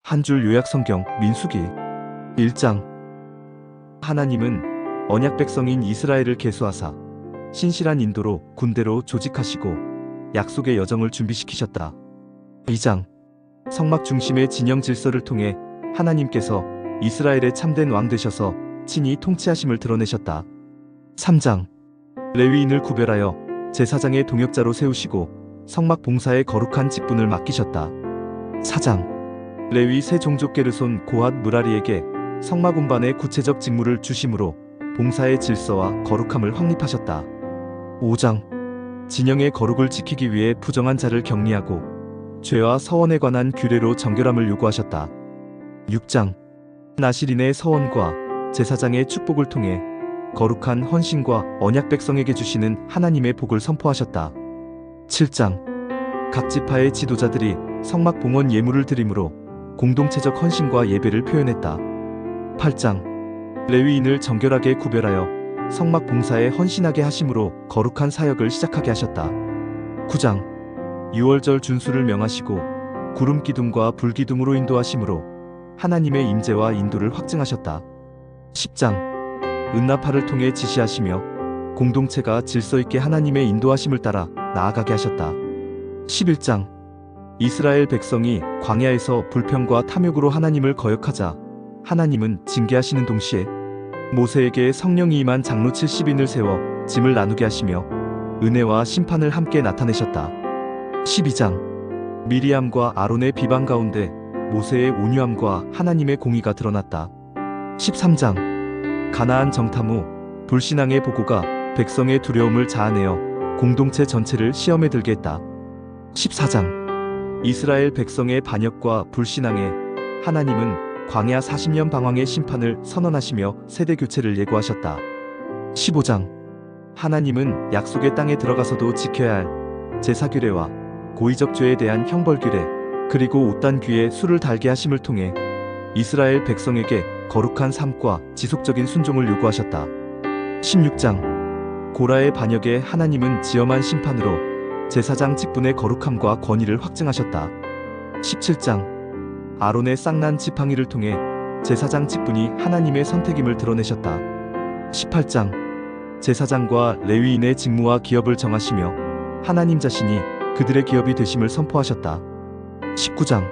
한 줄 요약 성경 민수기 1장. 하나님은 언약 백성인 이스라엘을 계수하사 신실한 인도로 군대로 조직하시고 약속의 여정을 준비시키셨다. 2장. 성막 중심의 진영 질서를 통해 하나님께서 이스라엘의 참된 왕 되셔서 친히 통치하심을 드러내셨다. 3장. 레위인을 구별하여 제사장의 동역자로 세우시고 성막 봉사의 거룩한 직분을 맡기셨다. 4장. 레위 세 종족 게르손 고핫 무라리에게 성막 운반의 구체적 직무를 주심으로 봉사의 질서와 거룩함을 확립하셨다. 5장. 진영의 거룩을 지키기 위해 부정한 자를 격리하고 죄와 서원에 관한 규례로 정결함을 요구하셨다. 6장. 나실인의 서원과 제사장의 축복을 통해 거룩한 헌신과 언약 백성에게 주시는 하나님의 복을 선포하셨다. 7장. 각 지파의 지도자들이 성막 봉헌 예물을 드림으로 공동체적 헌신과 예배를 표현했다. 8장. 레위인을 정결하게 구별하여 성막 봉사에 헌신하게 하심으로 거룩한 사역을 시작하게 하셨다. 9장. 유월절 준수를 명하시고 구름 기둥과 불 기둥으로 인도하심으로 하나님의 임재와 인도를 확증하셨다. 10장. 은나팔을 통해 지시하시며 공동체가 질서 있게 하나님의 인도하심을 따라 나아가게 하셨다. 11장. 이스라엘 백성이 광야에서 불평과 탐욕으로 하나님을 거역하자 하나님은 징계하시는 동시에 모세에게 성령이 임한 장로 70인을 세워 짐을 나누게 하시며 은혜와 심판을 함께 나타내셨다. 12장. 미리암과 아론의 비방 가운데 모세의 온유함과 하나님의 공의가 드러났다. 13장. 가나안 정탐 후 불신앙의 보고가 백성의 두려움을 자아내어 공동체 전체를 시험에 들게 했다. 14장. 이스라엘 백성의 반역과 불신앙에 하나님은 광야 40년 방황의 심판을 선언하시며 세대 교체를 예고하셨다. 15장. 하나님은 약속의 땅에 들어가서도 지켜야 할 제사 규례와 고의적 죄에 대한 형벌 규례 그리고 옷단 귀에 술을 달게 하심을 통해 이스라엘 백성에게 거룩한 삶과 지속적인 순종을 요구하셨다. 16장. 고라의 반역에 하나님은 지엄한 심판으로 제사장 직분의 거룩함과 권위를 확증하셨다. 17장. 아론의 쌍난 지팡이를 통해 제사장 직분이 하나님의 선택임을 드러내셨다. 18장. 제사장과 레위인의 직무와 기업을 정하시며 하나님 자신이 그들의 기업이 되심을 선포하셨다. 19장.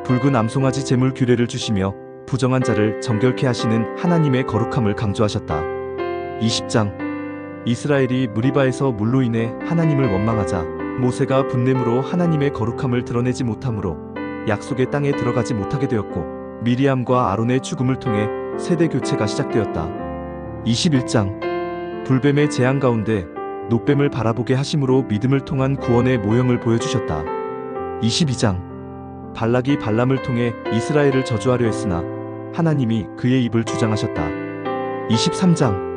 붉은 암송아지 제물 규례를 주시며 부정한 자를 정결케 하시는 하나님의 거룩함을 강조하셨다. 20장. 이스라엘이 무리바에서 물로 인해 하나님을 원망하자 모세가 분냄으로 하나님의 거룩함을 드러내지 못하므로 약속의 땅에 들어가지 못하게 되었고 미리암과 아론의 죽음을 통해 세대 교체가 시작되었다. 21장. 불뱀의 재앙 가운데 노뱀을 바라보게 하심으로 믿음을 통한 구원의 모형을 보여주셨다. 22장. 발락이 발람을 통해 이스라엘을 저주하려 했으나 하나님이 그의 입을 주장하셨다. 23장.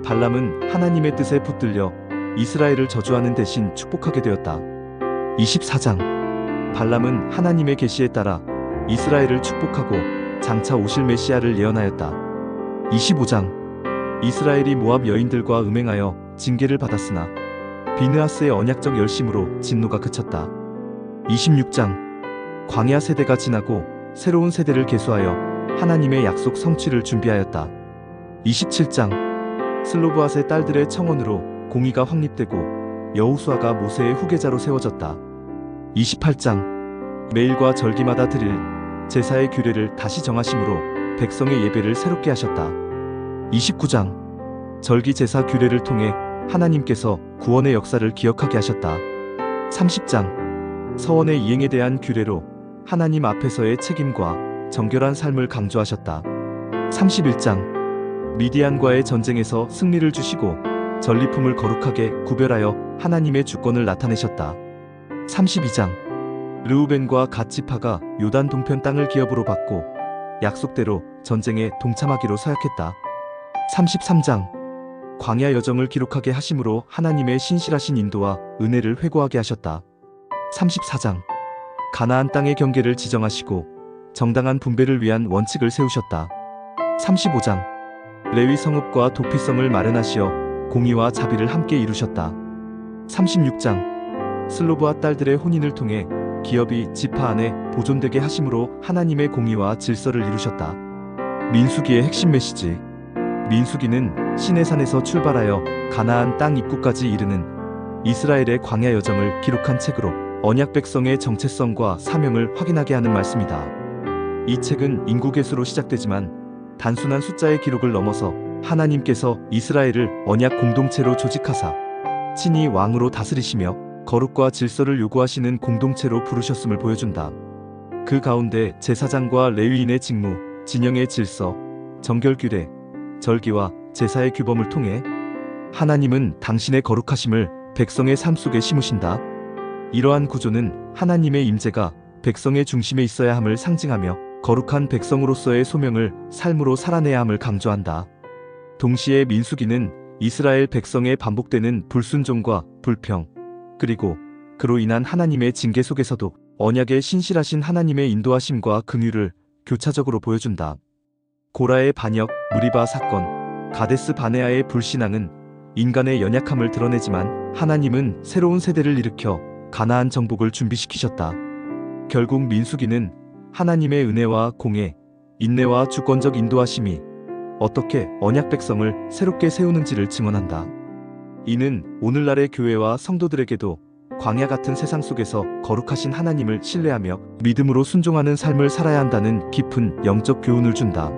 발람은 하나님의 뜻에 붙들려 이스라엘을 저주하는 대신 축복하게 되었다. 24장. 발람은 하나님의 계시에 따라 이스라엘을 축복하고 장차 오실 메시아를 예언하였다. 25장. 이스라엘이 모압 여인들과 음행하여 징계를 받았으나 비느하스의 언약적 열심으로 진노가 그쳤다. 26장. 광야 세대가 지나고 새로운 세대를 계수하여 하나님의 약속 성취를 준비하였다. 27장. 슬로브앗의 딸들의 청혼으로 공의가 확립되고 여호수아가 모세의 후계자로 세워졌다. 28장. 매일과 절기마다 드릴 제사의 규례를 다시 정하심으로 백성의 예배를 새롭게 하셨다. 29장. 절기 제사 규례를 통해 하나님께서 구원의 역사를 기억하게 하셨다. 30장. 서원의 이행에 대한 규례로 하나님 앞에서의 책임과 정결한 삶을 강조하셨다. 31장. 미디안과의 전쟁에서 승리를 주시고 전리품을 거룩하게 구별하여 하나님의 주권을 나타내셨다. 32장. 르우벤과 갓 지파가 요단 동편 땅을 기업으로 받고 약속대로 전쟁에 동참하기로 서약했다. 33장. 광야 여정을 기록하게 하심으로 하나님의 신실하신 인도와 은혜를 회고하게 하셨다. 34장. 가나안 땅의 경계를 지정하시고 정당한 분배를 위한 원칙을 세우셨다. 35장. 레위 성읍과 도피성을 마련하시어 공의와 자비를 함께 이루셨다. 36장. 슬로브앗 딸들의 혼인을 통해 기업이 지파 안에 보존되게 하심으로 하나님의 공의와 질서를 이루셨다. 민수기의 핵심 메시지. 민수기는 시내산에서 출발하여 가나안 땅 입구까지 이르는 이스라엘의 광야 여정을 기록한 책으로 언약 백성의 정체성과 사명을 확인하게 하는 말씀이다. 이 책은 인구계수로 시작되지만 단순한 숫자의 기록을 넘어서 하나님께서 이스라엘을 언약 공동체로 조직하사 친히 왕으로 다스리시며 거룩과 질서를 요구하시는 공동체로 부르셨음을 보여준다. 그 가운데 제사장과 레위인의 직무, 진영의 질서, 정결규례, 절기와 제사의 규범을 통해 하나님은 당신의 거룩하심을 백성의 삶 속에 심으신다. 이러한 구조는 하나님의 임재가 백성의 중심에 있어야 함을 상징하며 거룩한 백성으로서의 소명을 삶으로 살아내야 함을 강조한다. 동시에 민수기는 이스라엘 백성의 반복되는 불순종과 불평, 그리고 그로 인한 하나님의 징계 속에서도 언약의 신실하신 하나님의 인도하심과 긍휼을 교차적으로 보여준다. 고라의 반역, 무리바 사건, 가데스 바네아의 불신앙은 인간의 연약함을 드러내지만 하나님은 새로운 세대를 일으켜 가나안 정복을 준비시키셨다. 결국 민수기는 하나님의 은혜와 공의, 인내와 주권적 인도하심이 어떻게 언약 백성을 새롭게 세우는지를 증언한다. 이는 오늘날의 교회와 성도들에게도 광야 같은 세상 속에서 거룩하신 하나님을 신뢰하며 믿음으로 순종하는 삶을 살아야 한다는 깊은 영적 교훈을 준다.